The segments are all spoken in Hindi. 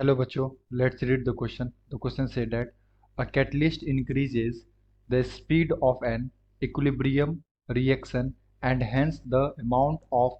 Hello बच्चों, let's read the question. The question said that a catalyst increases the speed of an equilibrium reaction and hence the amount of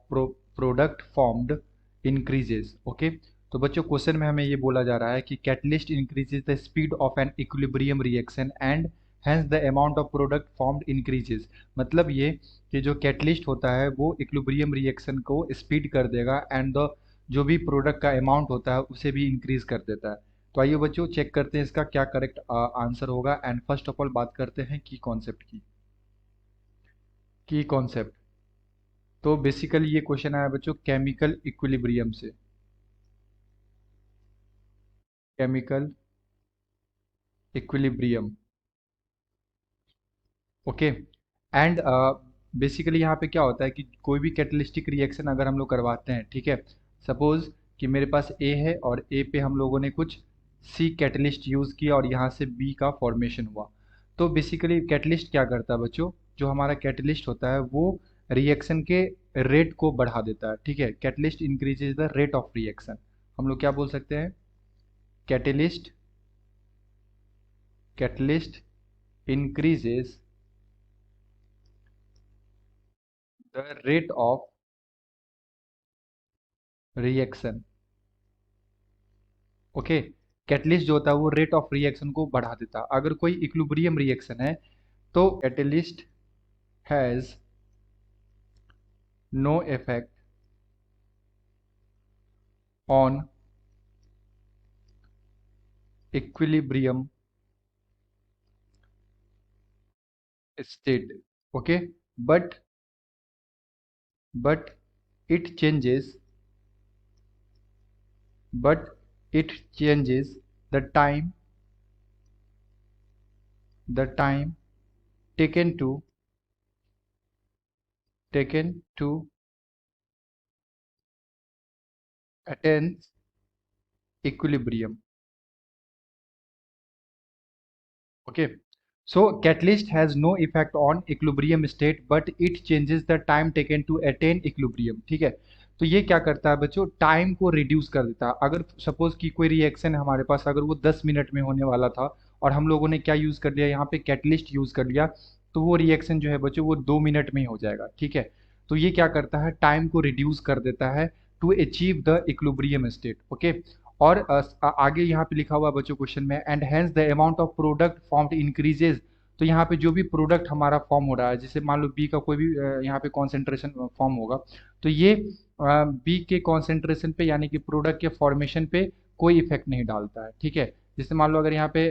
product formed increases. Okay, तो बच्चों क्वेश्चन में हमें ये बोला जा रहा है कि catalyst increases the speed of an equilibrium reaction and hence the amount of product formed increases. मतलब ये कि जो कैटलिस्ट होता है वो इक्विलिब्रियम रिएक्शन को स्पीड कर देगा एंड द जो भी प्रोडक्ट का अमाउंट होता है उसे भी इंक्रीज कर देता है। तो आइए बच्चों चेक करते हैं इसका क्या करेक्ट आंसर होगा। एंड फर्स्ट ऑफ ऑल बात करते हैं की कॉन्सेप्ट। तो बेसिकली ये क्वेश्चन आया बच्चों केमिकल इक्विलिब्रियम से। Chemical equilibrium, okay. And basically यहाँ पे क्या होता है कि कोई भी कैटलिस्टिक रिएक्शन अगर हम लोग करवाते हैं, ठीक है, सपोज कि मेरे पास ए है और ए पे हम लोगों ने कुछ सी कैटलिस्ट यूज़ किया और यहाँ से बी का फॉर्मेशन हुआ। तो बेसिकली कैटलिस्ट क्या करता है बच्चों, जो हमारा कैटलिस्ट होता है वो रिएक्शन के रेट को बढ़ा देता है, ठीक है। Catalyst increases the rate of reaction. हम लोग क्या बोल सकते हैं, catalyst catalyst increases the rate of reaction, okay. Catalyst जो होता है वो रेट ऑफ रिएक्शन को बढ़ा देता है। अगर कोई इक्विलिब्रियम रिएक्शन है तो catalyst has no effect on equilibrium state, okay, but it changes but it changes the time taken to attain equilibrium, okay. So catalyst has no effect on equilibrium state but it changes the time taken to attain equilibrium, ठीक है। तो ये क्या करता है बच्चों, टाइम को रिड्यूस कर देता है। अगर सपोज कि कोई रिएक्शन है हमारे पास, अगर वो 10 मिनट में होने वाला था और हम लोगों ने क्या यूज़ कर लिया, यहाँ पे कैटलिस्ट यूज़ कर लिया, तो वो रिएक्शन जो है बच्चों वो 2 मिनट में ही हो जाएगा, ठीक है। तो ये क्या करता है, टाइम को रिड्यूस कर देता है to achieve the equilibrium state, okay. और आगे यहाँ पे लिखा हुआ बच्चों क्वेश्चन में and hence the amount of product formed increases. तो यहाँ पे जो भी प्रोडक्ट हमारा फॉर्म हो रहा है, जैसे मान लो बी का कोई भी यहाँ पे कॉन्सेंट्रेशन फॉर्म होगा, तो ये बी के कॉन्सेंट्रेशन पे यानी कि प्रोडक्ट के फॉर्मेशन पे कोई इफेक्ट नहीं डालता है, ठीक है। जैसे मान लो अगर यहाँ पे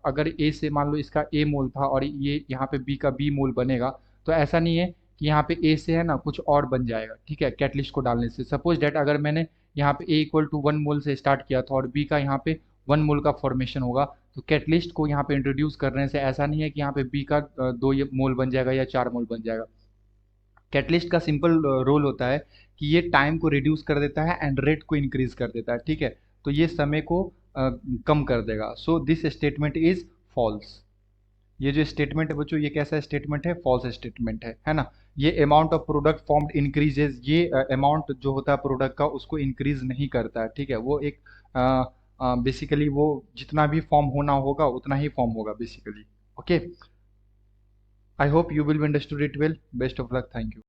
अगर ए से मान लो इसका ए मोल था और ये यहाँ पे बी का बी मोल बनेगा, तो ऐसा नहीं है कि यहाँ पे ए से है ना कुछ और बन जाएगा, ठीक है, कैटलिस्ट को डालने से। सपोज डेट अगर मैंने यहाँ पे ए इक्वल टू 1 मोल से स्टार्ट किया था और बी का यहाँ पे 1 मोल का फॉर्मेशन होगा, तो कैटलिस्ट को यहाँ पे इंट्रोड्यूस करने से ऐसा नहीं है कि यहाँ पे बी का 2 मोल बन जाएगा या 4 मोल बन जाएगा। कैटलिस्ट का सिंपल रोल होता है कि ये टाइम को रिड्यूस कर देता है एंड रेट को इंक्रीज कर देता है, ठीक है। तो ये समय को कम कर देगा। So this statement is false. ये जो स्टेटमेंट है बच्चों ये कैसा स्टेटमेंट है, फॉल्स स्टेटमेंट है ना। ये amount of product formed increases, ये अमाउंट जो होता है प्रोडक्ट का उसको इंक्रीज नहीं करता है, ठीक है। वो एक बेसिकली वो जितना भी फॉर्म होना होगा उतना ही फॉर्म होगा basically, okay. I hope you will understood it well. Best of luck, thank you.